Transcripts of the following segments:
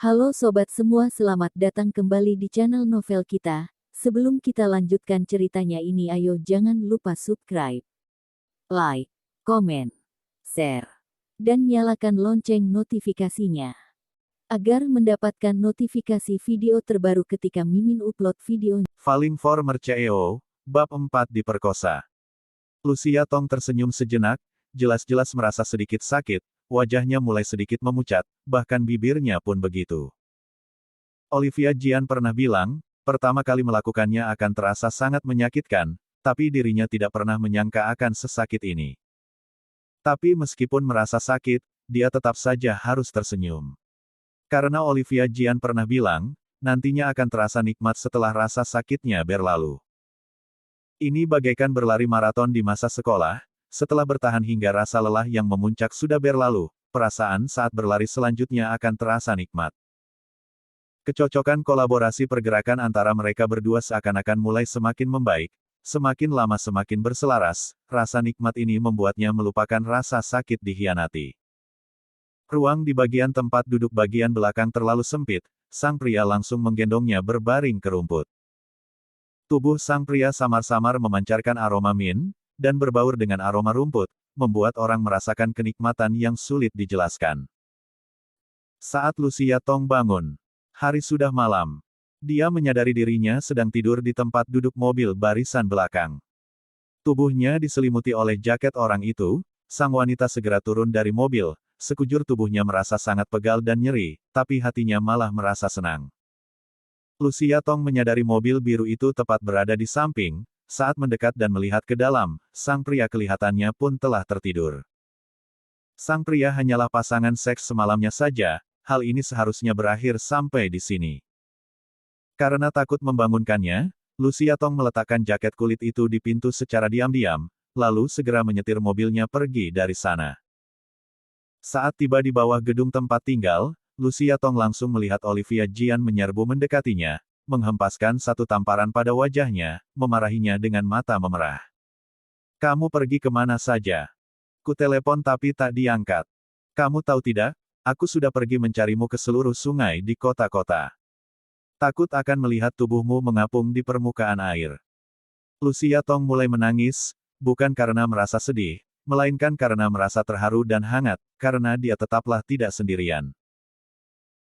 Halo sobat semua, selamat datang kembali di channel novel kita. Sebelum kita lanjutkan ceritanya ini, ayo jangan lupa subscribe, like, komen, share, dan nyalakan lonceng notifikasinya agar mendapatkan notifikasi video terbaru ketika Mimin upload video. Falling for Merceo, bab 4 diperkosa. Lucia Tong tersenyum sejenak, jelas-jelas merasa sedikit sakit, wajahnya mulai sedikit memucat, bahkan bibirnya pun begitu. Olivia Jian pernah bilang, pertama kali melakukannya akan terasa sangat menyakitkan, tapi dirinya tidak pernah menyangka akan sesakit ini. Tapi meskipun merasa sakit, dia tetap saja harus tersenyum. Karena Olivia Jian pernah bilang, nantinya akan terasa nikmat setelah rasa sakitnya berlalu. Ini bagaikan berlari maraton di masa sekolah, setelah bertahan hingga rasa lelah yang memuncak sudah berlalu, perasaan saat berlari selanjutnya akan terasa nikmat. Kecocokan kolaborasi pergerakan antara mereka berdua seakan-akan mulai semakin membaik, semakin lama semakin berselaras, rasa nikmat ini membuatnya melupakan rasa sakit dikhianati. Ruang di bagian tempat duduk bagian belakang terlalu sempit, sang pria langsung menggendongnya berbaring ke rumput. Tubuh sang pria samar-samar memancarkan aroma mint, dan berbaur dengan aroma rumput, membuat orang merasakan kenikmatan yang sulit dijelaskan. Saat Lucia Tong bangun, hari sudah malam. Dia menyadari dirinya sedang tidur di tempat duduk mobil barisan belakang. Tubuhnya diselimuti oleh jaket orang itu, sang wanita segera turun dari mobil, sekujur tubuhnya merasa sangat pegal dan nyeri, tapi hatinya malah merasa senang. Lucia Tong menyadari mobil biru itu tepat berada di samping. Saat mendekat dan melihat ke dalam, sang pria kelihatannya pun telah tertidur. Sang pria hanyalah pasangan seks semalamnya saja, hal ini seharusnya berakhir sampai di sini. Karena takut membangunkannya, Lucia Tong meletakkan jaket kulit itu di pintu secara diam-diam, lalu segera menyetir mobilnya pergi dari sana. Saat tiba di bawah gedung tempat tinggal, Lucia Tong langsung melihat Olivia Jian menyerbu mendekatinya, menghempaskan satu tamparan pada wajahnya, memarahinya dengan mata memerah. Kamu pergi kemana saja? Kutelepon tapi tak diangkat. Kamu tahu tidak, aku sudah pergi mencarimu ke seluruh sungai di kota-kota. Takut akan melihat tubuhmu mengapung di permukaan air. Lucia Tong mulai menangis, bukan karena merasa sedih, melainkan karena merasa terharu dan hangat, karena dia tetaplah tidak sendirian.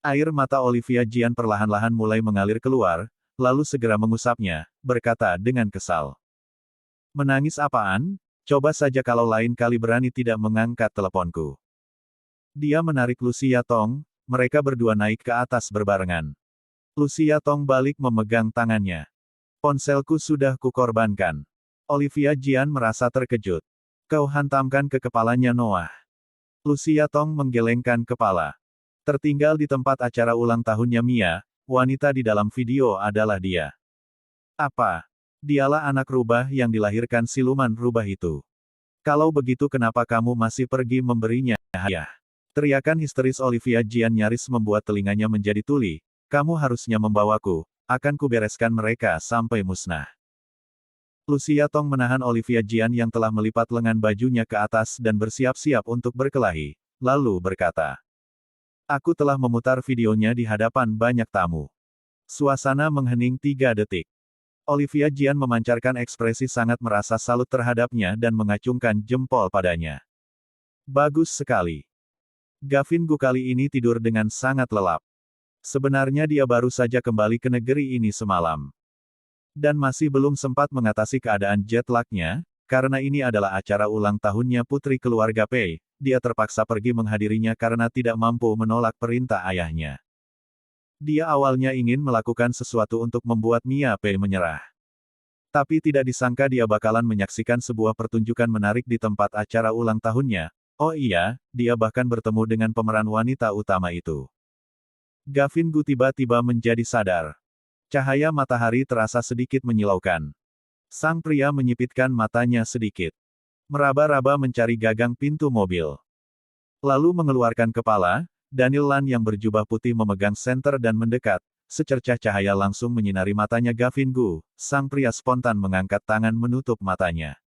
Air mata Olivia Jian perlahan-lahan mulai mengalir keluar, lalu segera mengusapnya, berkata dengan kesal. Menangis apaan? Coba saja kalau lain kali berani tidak mengangkat teleponku. Dia menarik Lucia Tong, mereka berdua naik ke atas berbarengan. Lucia Tong balik memegang tangannya. Ponselku sudah kukorbankan. Olivia Jian merasa terkejut. Kau hantamkan ke kepalanya Noah. Lucia Tong menggelengkan kepala. Tertinggal di tempat acara ulang tahunnya Mia, wanita di dalam video adalah dia. Apa? Dialah anak rubah yang dilahirkan siluman rubah itu. Kalau begitu kenapa kamu masih pergi memberinya hadiah? Teriakan histeris Olivia Jian nyaris membuat telinganya menjadi tuli. Kamu harusnya membawaku, akan kubereskan mereka sampai musnah. Lucia Tong menahan Olivia Jian yang telah melipat lengan bajunya ke atas dan bersiap-siap untuk berkelahi, lalu berkata. Aku telah memutar videonya di hadapan banyak tamu. Suasana menghening 3 detik. Olivia Jian memancarkan ekspresi sangat merasa salut terhadapnya dan mengacungkan jempol padanya. Bagus sekali. Gavin Gu kali ini tidur dengan sangat lelap. Sebenarnya dia baru saja kembali ke negeri ini semalam. Dan masih belum sempat mengatasi keadaan jet lag-nya, karena ini adalah acara ulang tahunnya putri keluarga Pei. Dia terpaksa pergi menghadirinya karena tidak mampu menolak perintah ayahnya. Dia awalnya ingin melakukan sesuatu untuk membuat Mia Pei menyerah. Tapi tidak disangka dia bakalan menyaksikan sebuah pertunjukan menarik di tempat acara ulang tahunnya. Oh iya, dia bahkan bertemu dengan pemeran wanita utama itu. Gavin Gu tiba-tiba menjadi sadar. Cahaya matahari terasa sedikit menyilaukan. Sang pria menyipitkan matanya sedikit. Meraba-raba mencari gagang pintu mobil. Lalu mengeluarkan kepala, Daniel Lan yang berjubah putih memegang senter dan mendekat, secercah cahaya langsung menyinari matanya Gavin Gu, sang pria spontan mengangkat tangan menutup matanya.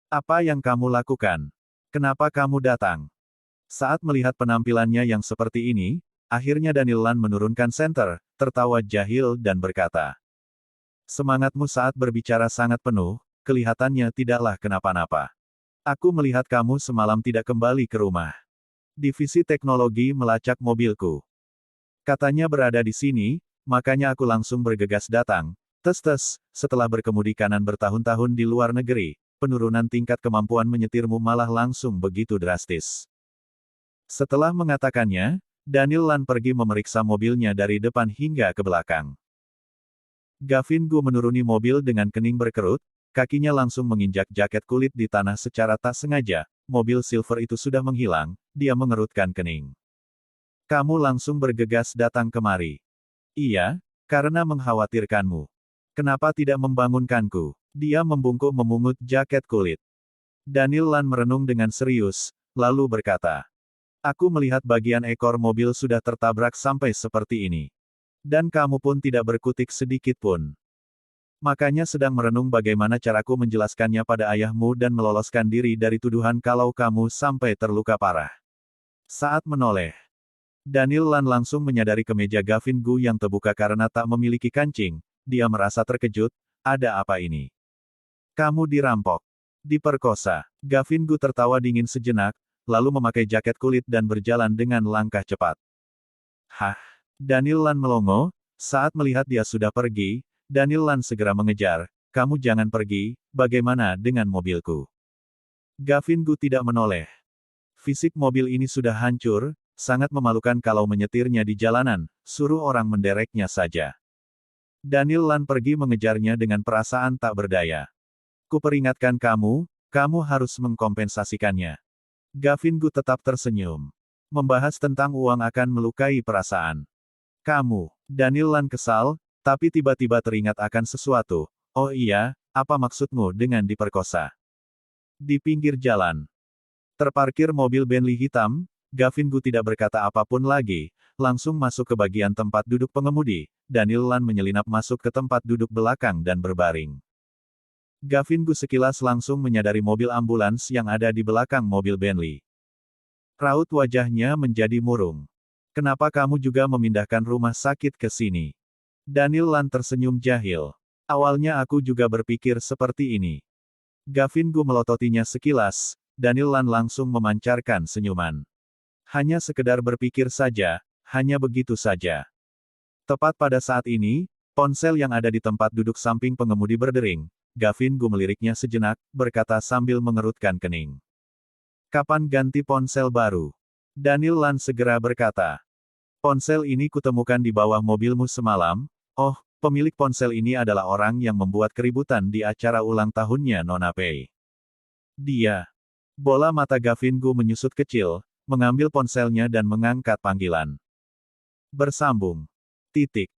Apa yang kamu lakukan? Kenapa kamu datang? Saat melihat penampilannya yang seperti ini, Akhirnya Daniel Lan menurunkan senter, tertawa jahil dan berkata, "Semangatmu saat berbicara sangat penuh, kelihatannya tidaklah kenapa-napa. Aku melihat kamu semalam tidak kembali ke rumah. Divisi teknologi melacak mobilku. Katanya berada di sini, makanya aku langsung bergegas datang. Tes-tes, setelah berkemudi kanan bertahun-tahun di luar negeri, penurunan tingkat kemampuan menyetirmu malah langsung begitu drastis." Setelah mengatakannya, Daniel Lan pergi memeriksa mobilnya dari depan hingga ke belakang. Gavin Gu menuruni mobil dengan kening berkerut, kakinya langsung menginjak jaket kulit di tanah secara tak sengaja, mobil silver itu sudah menghilang, dia mengerutkan kening. "Kamu langsung bergegas datang kemari." "Iya, karena mengkhawatirkanmu. Kenapa tidak membangunkanku?" Dia membungkuk memungut jaket kulit. Daniel Lan merenung dengan serius, lalu berkata, "Aku melihat bagian ekor mobil sudah tertabrak sampai seperti ini. Dan kamu pun tidak berkutik sedikit pun. Makanya sedang merenung bagaimana caraku menjelaskannya pada ayahmu dan meloloskan diri dari tuduhan kalau kamu sampai terluka parah." Saat menoleh, Daniel Lan langsung menyadari kemeja Gavin Gu yang terbuka karena tak memiliki kancing. Dia merasa terkejut, ada apa ini? "Kamu dirampok. Diperkosa." Gavin Gu tertawa dingin sejenak, lalu memakai jaket kulit dan berjalan dengan langkah cepat. "Hah?" Daniel Lan melongo, saat melihat dia sudah pergi, Daniel Lan segera mengejar, "Kamu jangan pergi, bagaimana dengan mobilku?" Gavin Gu tidak menoleh. Fisik mobil ini sudah hancur, sangat memalukan kalau menyetirnya di jalanan, suruh orang mendereknya saja. Daniel Lan pergi mengejarnya dengan perasaan tak berdaya. "Kuperingatkan kamu, kamu harus mengkompensasikannya." Gavin Gu tetap tersenyum. Membahas tentang uang akan melukai perasaan. "Kamu." Daniel Lan kesal, tapi tiba-tiba teringat akan sesuatu. "Oh iya, apa maksudmu dengan diperkosa?" Di pinggir jalan, terparkir mobil Bentley hitam, Gavin Gu tidak berkata apapun lagi, langsung masuk ke bagian tempat duduk pengemudi. Daniel Lan menyelinap masuk ke tempat duduk belakang dan berbaring. Gavin Gu sekilas langsung menyadari mobil ambulans yang ada di belakang mobil Bentley. Raut wajahnya menjadi murung. "Kenapa kamu juga memindahkan rumah sakit ke sini?" Daniel Lan tersenyum jahil. "Awalnya aku juga berpikir seperti ini." Gavin Gu melototinya sekilas, Daniel Lan langsung memancarkan senyuman. "Hanya sekedar berpikir saja, hanya begitu saja." Tepat pada saat ini, ponsel yang ada di tempat duduk samping pengemudi berdering. Gavin Gu meliriknya sejenak, berkata sambil mengerutkan kening. "Kapan ganti ponsel baru?" Daniel Lan segera berkata, "Ponsel ini kutemukan di bawah mobilmu semalam. Oh, pemilik ponsel ini adalah orang yang membuat keributan di acara ulang tahunnya Nona Pei." Dia. Bola mata Gavin Gu menyusut kecil, mengambil ponselnya dan mengangkat panggilan. "Bersambung. Titik."